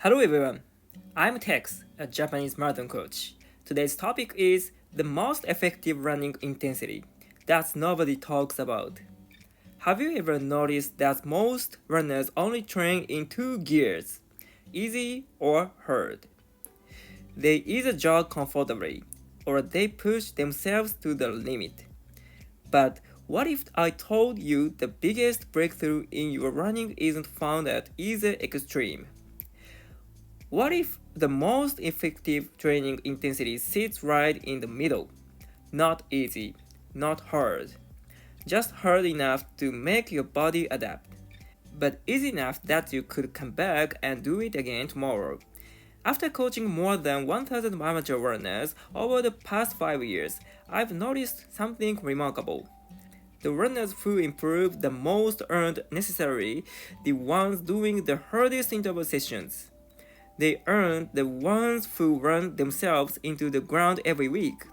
Hello everyone, I'm Tex, a Japanese marathon coach. Today's topic is the most effective running intensity that nobody talks about. Have you ever noticed that most runners only train in two gears, easy or hard? They either jog comfortably or they push themselves to the limit. But what if I told you the biggest breakthrough in your running isn't found at either extreme? What if the most effective training intensity sits right in the middle? Not easy, not hard, just hard enough to make your body adapt, but easy enough that you could come back and do it again tomorrow. After coaching more than 1,000 amateur runners over the past 5 years, I've noticed something remarkable. The runners who improve the most aren't necessarily the ones doing the hardest interval sessions. They aren't the ones who run themselves into the ground every week.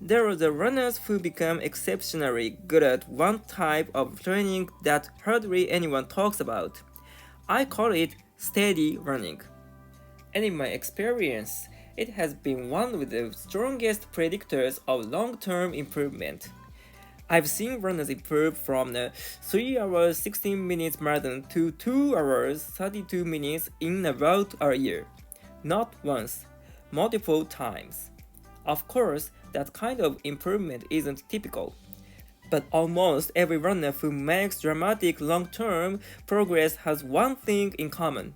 There are the runners who become exceptionally good at one type of training that hardly anyone talks about. I call it steady running. And in my experience, it has been one of the strongest predictors of long-term improvement. I've seen runners improve from the 3 hours 16 minutes marathon to 2 hours 32 minutes in about a year. Not once, multiple times. Of course, that kind of improvement isn't typical. But almost every runner who makes dramatic long-term progress has one thing in common.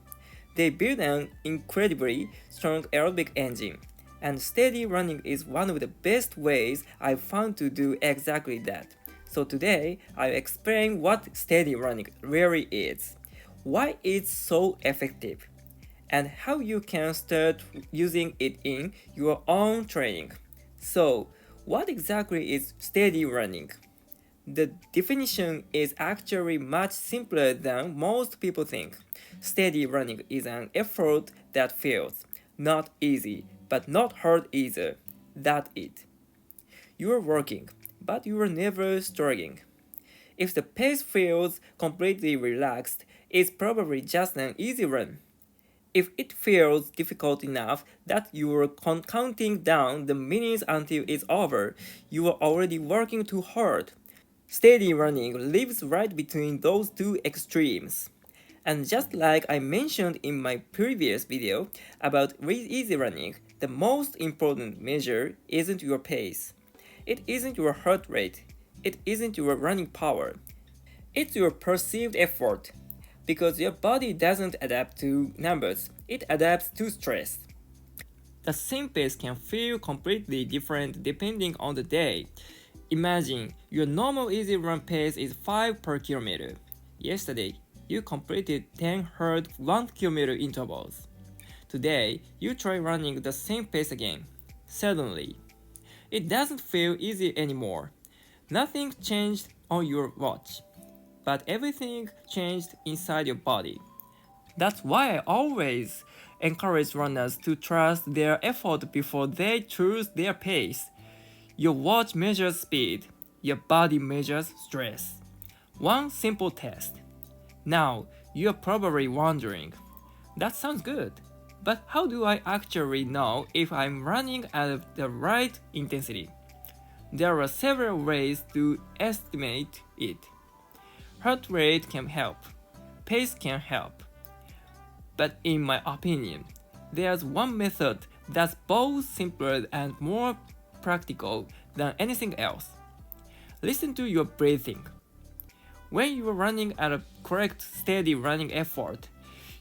They build an incredibly strong aerobic engine. And steady running is one of the best ways I've found to do exactly that. So today, I'll explain what steady running really is, why it's so effective, and how you can start using it in your own training. So, what exactly is steady running? The definition is actually much simpler than most people think. Steady running is an effort that feels not easy, but not hard either. That's it. You're working, but you're never struggling. If the pace feels completely relaxed, it's probably just an easy run. If it feels difficult enough that you're counting down the minutes until it's over, you are already working too hard. Steady running lives right between those two extremes. And just like I mentioned in my previous video about easy running, the most important measure isn't your pace. It isn't your heart rate. It isn't your running power. It's your perceived effort. Because your body doesn't adapt to numbers, it adapts to stress. The same pace can feel completely different depending on the day. Imagine your normal easy run pace is 5 per kilometer. Yesterday, you completed 10 hard 1 kilometer intervals. Today, you try running the same pace again. Suddenly, it doesn't feel easy anymore. Nothing changed on your watch, but everything changed inside your body. That's why I always encourage runners to trust their effort before they choose their pace. Your watch measures speed, your body measures stress. One simple test. Now, you're probably wondering, that sounds good, but how do I actually know if I'm running at the right intensity? There are several ways to estimate it. Heart rate can help, pace can help. But in my opinion, there's one method that's both simpler and more practical than anything else. Listen to your breathing. When you are running at a correct steady running effort,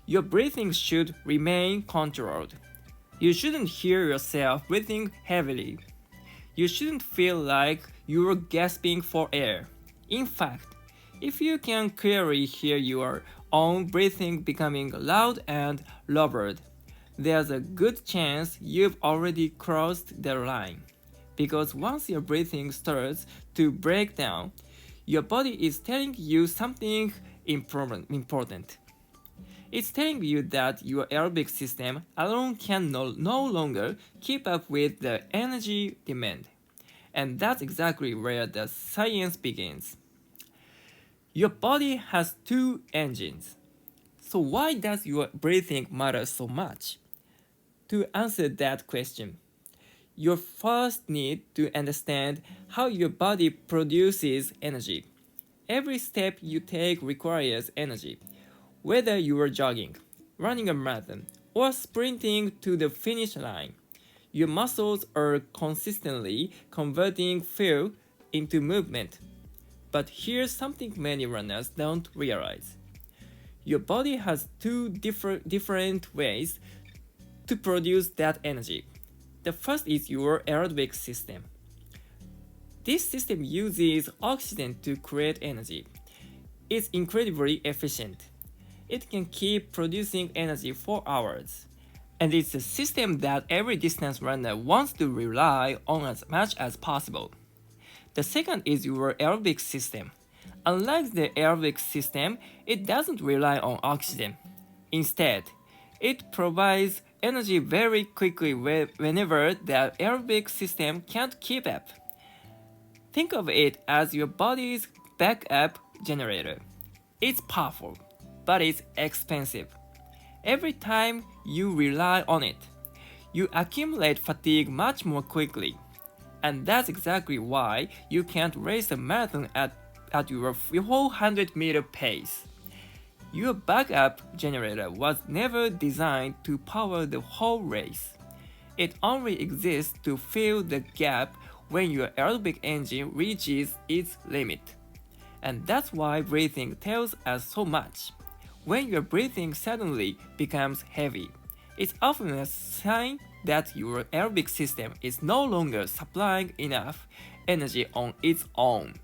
your breathing should remain controlled. You shouldn't hear yourself breathing heavily. You shouldn't feel like you're gasping for air. In fact, if you can clearly hear your own breathing becoming loud and labored, there's a good chance you've already crossed the line. Because once your breathing starts to break down, your body is telling you something important. It's telling you that your aerobic system alone can no longer keep up with the energy demand. And that's exactly where the science begins. Your body has two engines, So why does your breathing matter so much? To answer that question, you first need to understand how your body produces energy. Every step you take requires energy. Whether you are jogging, running a marathon, or sprinting to the finish line, your muscles are consistently converting fuel into movement. But here's something many runners don't realize. Your body has two different ways to produce that energy. The first is your aerobic system. This system uses oxygen to create energy. It's incredibly efficient. It can keep producing energy for hours. And it's a system that every distance runner wants to rely on as much as possible. The second is your aerobic system. Unlike the aerobic system, it doesn't rely on oxygen. Instead, it provides energy very quickly whenever the aerobic system can't keep up. Think of it as your body's backup generator. It's powerful, but it's expensive. Every time you rely on it, you accumulate fatigue much more quickly. And that's exactly why you can't race a marathon at your 400-meter pace. Your backup generator was never designed to power the whole race. It only exists to fill the gap when your aerobic engine reaches its limit. And that's why breathing tells us so much. When your breathing suddenly becomes heavy, it's often a sign that your aerobic system is no longer supplying enough energy on its own.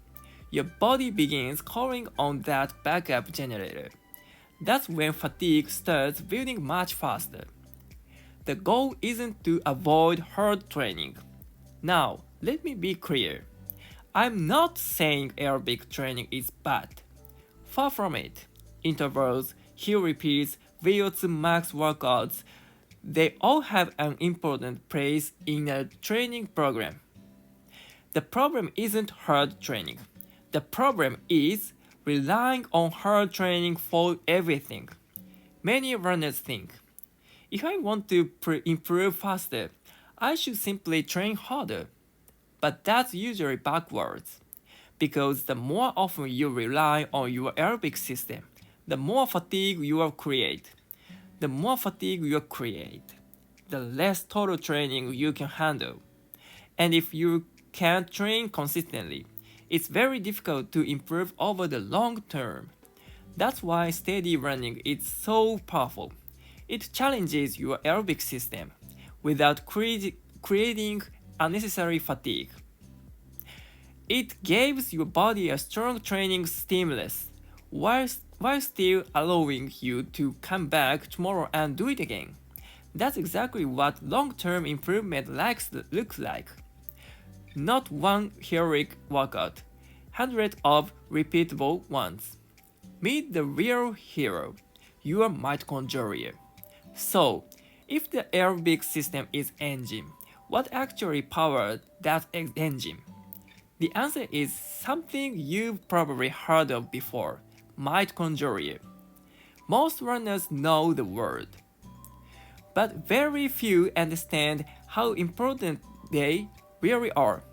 Your body begins calling on that backup generator. That's when fatigue starts building much faster. The goal isn't to avoid hard training. Now, let me be clear. I'm not saying aerobic training is bad. Far from it. Intervals, hill repeats, VO2 max workouts, they all have an important place in a training program. The problem isn't hard training. The problem is relying on hard training for everything. Many runners think, if I want to improve faster, I should simply train harder. But that's usually backwards. Because the more often you rely on your aerobic system, the more fatigue you will create. The more fatigue you create, the less total training you can handle. And if you can't train consistently, it's very difficult to improve over the long term. That's why steady running is so powerful. It challenges your aerobic system without creating unnecessary fatigue. It gives your body a strong training stimulus while still allowing you to come back tomorrow and do it again. That's exactly what long-term improvement looks like. Not one heroic workout, hundreds of repeatable ones. Meet the real hero, your mitochondria. So, if the aerobic system is engine, what actually powers that engine? The answer is something you've probably heard of before, mitochondria. Most runners know the word, but very few understand how important they really are.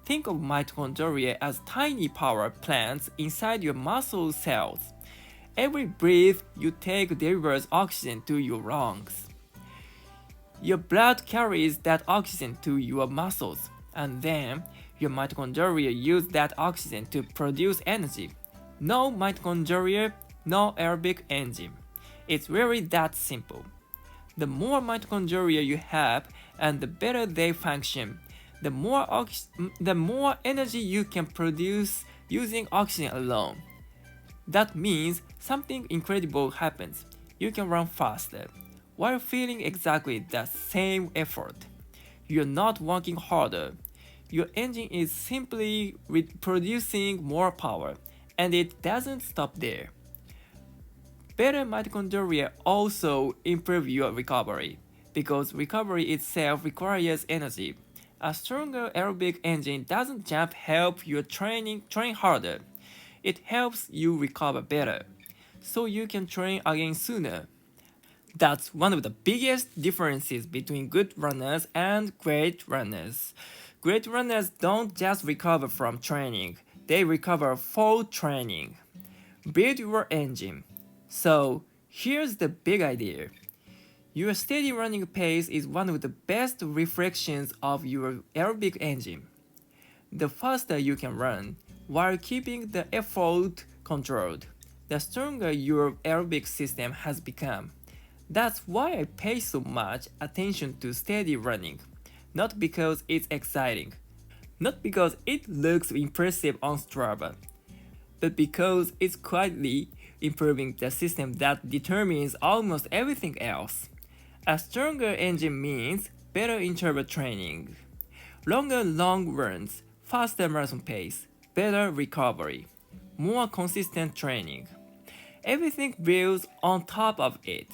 Think of mitochondria as tiny power plants inside your muscle cells. Every breath you take delivers oxygen to your lungs. Your blood carries that oxygen to your muscles, and then your mitochondria use that oxygen to produce energy. No mitochondria, no aerobic engine. It's really that simple. The more mitochondria you have and the better they function, the more energy you can produce using oxygen alone. That means something incredible happens. You can run faster while feeling exactly the same effort. You're not working harder. Your engine is simply producing more power, and it doesn't stop there. Better mitochondria also improve your recovery, because recovery itself requires energy. A stronger aerobic engine doesn't just help you train harder, it helps you recover better. so you can train again sooner. That's one of the biggest differences between good runners and great runners. Great runners don't just recover from training, they recover for training. Build your engine. So, here's the big idea. Your steady running pace is one of the best reflections of your aerobic engine. The faster you can run, while keeping the effort controlled, the stronger your aerobic system has become. That's why I pay so much attention to steady running. Not because it's exciting, not because it looks impressive on Strava, but because it's quietly improving the system that determines almost everything else. A stronger engine means better interval training, longer long runs, faster marathon pace, better recovery, more consistent training. Everything builds on top of it,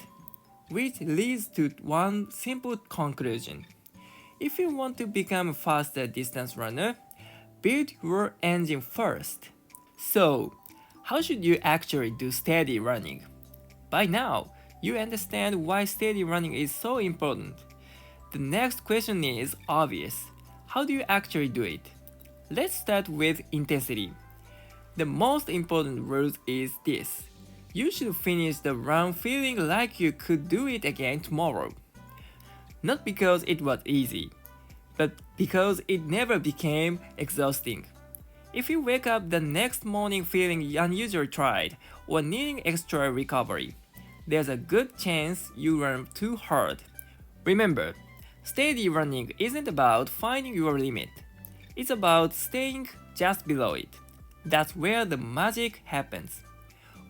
which leads to one simple conclusion. If you want to become a faster distance runner, build your engine first. So, how should you actually do steady running? By now, you understand why steady running is so important. The next question is obvious. How do you actually do it? Let's start with intensity. The most important rule is this. You should finish the run feeling like you could do it again tomorrow. Not because it was easy, but because it never became exhausting. If you wake up the next morning feeling unusually tired or needing extra recovery, there's a good chance you ran too hard. Remember, steady running isn't about finding your limit. It's about staying just below it. That's where the magic happens.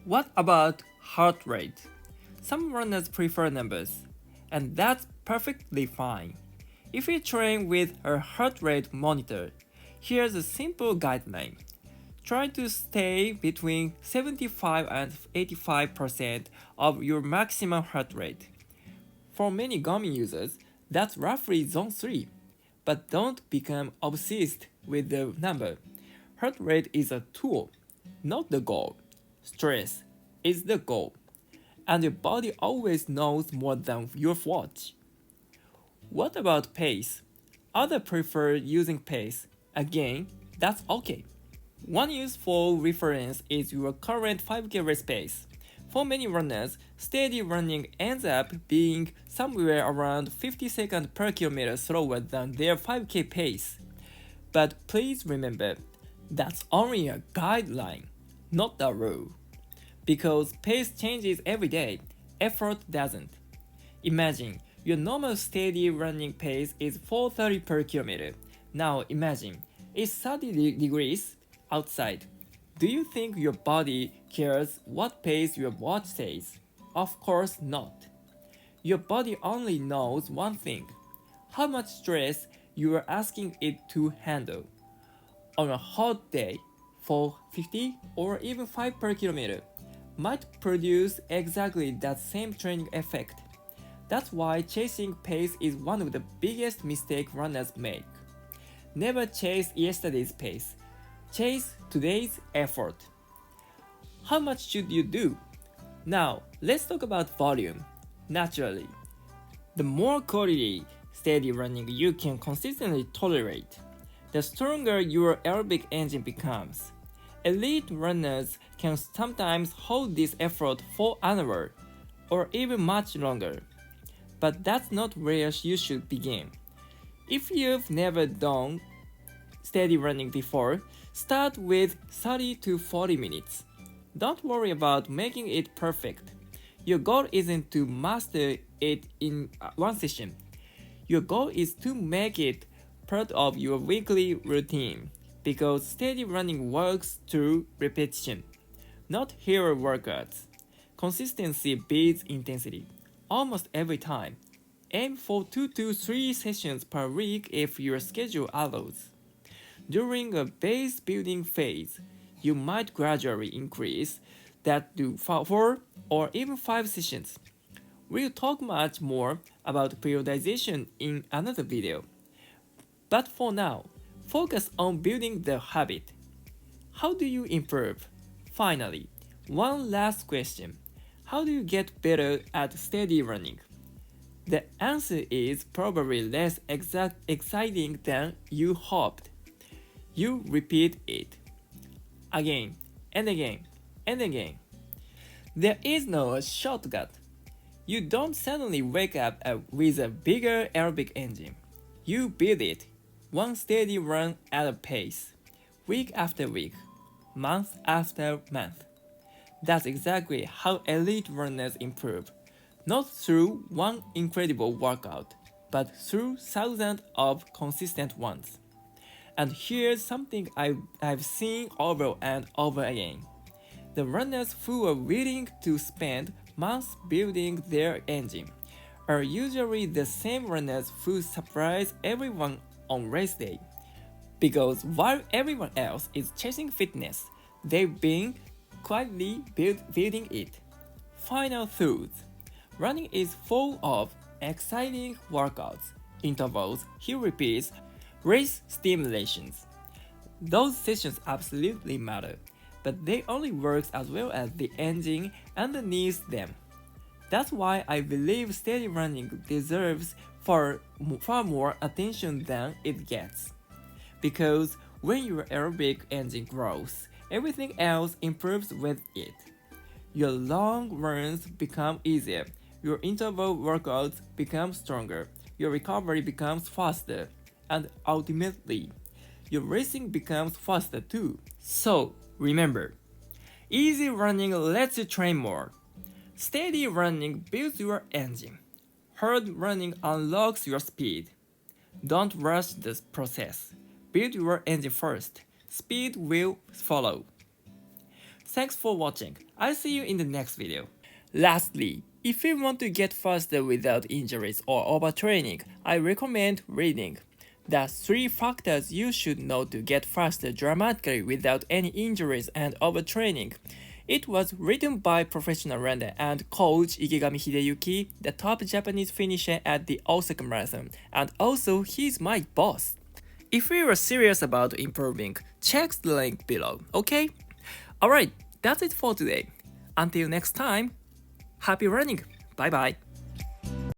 What about heart rate? Some runners prefer numbers, and that's perfectly fine. If you train with a heart rate monitor, here's a simple guideline. Try to stay between 75 and 85% of your maximum heart rate. For many gummy users, that's roughly zone 3. But don't become obsessed with the number. Heart rate is a tool, not the goal. Stress is the goal. And your body always knows more than your watch. What about pace? Others prefer using pace. Again, that's okay. One useful reference is your current 5K race pace. For many runners, steady running ends up being somewhere around 50 seconds per kilometer slower than their 5K pace. But please remember, that's only a guideline, not a rule. Because pace changes every day, effort doesn't. Imagine your normal steady running pace is 430 per kilometer. Now imagine it's 30 degrees outside. Do you think your body cares what pace your watch says? Of course not. Your body only knows one thing: how much stress you are asking it to handle. On a hot day, 450 or even 5 per kilometer might produce exactly that same training effect. That's why chasing pace is one of the biggest mistakes runners make. Never chase yesterday's pace. Chase today's effort. How much should you do? Now, let's talk about volume. Naturally, the more quality steady running you can consistently tolerate, the stronger your aerobic engine becomes. Elite runners can sometimes hold this effort for an hour or even much longer. But that's not where you should begin. If you've never done steady running before, start with 30 to 40 minutes. Don't worry about making it perfect. Your goal isn't to master it in one session. Your goal is to make it part of your weekly routine, because steady running works through repetition, not hero workouts. Consistency beats intensity, almost every time. Aim for 2 to 3 sessions per week if your schedule allows. During a base building phase, you might gradually increase that to 4 or even 5 sessions. We'll talk much more about periodization in another video. But for now, focus on building the habit. How do you improve? Finally, One last question. How do you get better at steady running? The answer is probably less exciting than you hoped. You repeat it again and again and again. There is no shortcut. You don't suddenly wake up with a bigger aerobic engine. You build it, one steady run at a pace, week after week, month after month. That's exactly how elite runners improve. Not through one incredible workout, but through thousands of consistent ones. And here's something I've seen over and over again. The runners who are willing to spend months building their engine are usually the same runners who surprise everyone on race day. Because while everyone else is chasing fitness, they've been quietly building it. Final thoughts. Running is full of exciting workouts, intervals, hill repeats, race stimulations. Those sessions absolutely matter, but they only work as well as the engine underneath them. That's why I believe steady running deserves far more attention than it gets. Because when your aerobic engine grows, everything else improves with it. Your long runs become easier, your interval workouts become stronger, your recovery becomes faster, and ultimately, your racing becomes faster too. So, remember, easy running lets you train more. Steady running builds your engine. Hard running unlocks your speed. Don't rush this process. Build your engine first. Speed will follow. Thanks for watching. I'll see you in the next video. Lastly, if you want to get faster without injuries or overtraining, I recommend reading. The 3 factors you should know to get faster dramatically without any injuries and overtraining. It was written by professional runner and coach Ikegami Hideyuki, the top Japanese finisher at the Osaka Marathon, and also he's my boss. If you are serious about improving, check the link below, okay? Alright, that's it for today. Until next time, happy running. Bye bye.